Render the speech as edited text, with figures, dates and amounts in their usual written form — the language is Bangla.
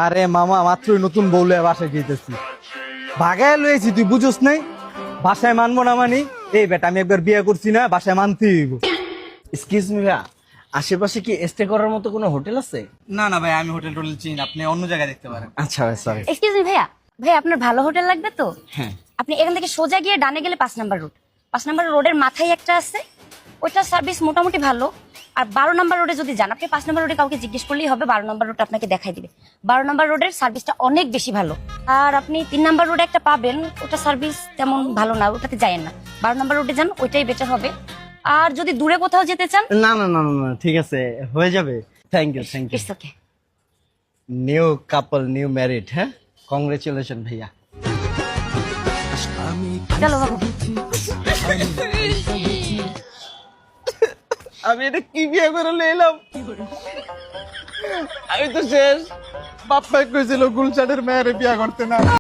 আরে মামা মাত্রই নতুন বউলে বাসায় যেতেছি, ভাগায় লয়েছি, তুই বুঝোস নাই? বাসায় মানবো না মানি? এই বেটা আমি একবার বিয়ে করছি না, বাসায় মানতেই হইব। এক্সকিউজ মি ভাইয়া, আশেপাশে কি স্টে করার মতো কোনো হোটেল আছে? না না ভাই, আমি হোটেল টোটেল চিনি না, আপনি অন্য জায়গায় দেখতে পারেন। আচ্ছা ভাই, সরি। এক্সকিউজ মি ভাইয়া, ভাইয়া আপনার ভালো হোটেল লাগবে তো? হ্যাঁ। আপনি এখান থেকে সোজা গিয়ে ডানে গেলে 5 নাম্বার রোড, 5 নাম্বার রোডের মাথায় একটা আছে, ওইটার সার্ভিস মোটামুটি ভালো। আর 12 নাম্বার রোডে যদি যান, আপনি 5 নাম্বার রোডে কাউকে জিজ্ঞেস করলেই হবে, 12 নাম্বার রোড আপনাকে দেখাই দিবে। 12 নাম্বার রোডের সার্ভিসটা অনেক বেশি ভালো। আর আপনি 3 নাম্বার রোডে একটা পাবেন, ওটা সার্ভিস তেমন ভালো না, ওটাতে যায়েন না। 12 নাম্বার রোডে যান, ওইটাই বেটার হবে। আর যদি দূরে কোথাও যেতে চান, না না না না না, ঠিক আছে, হয়ে যাবে। Thank you, thank you. It's okay. New couple, new married. হ্যাঁ, কংগ্রেচুলেশন ভাইয়া। চলো বাবু। আমি এটা কি বিয়ে করে নিলাম? আমি তো শেষ। বাপ্পা কইছিল গুলশানের মেয়েরে বিয়ে করতে না।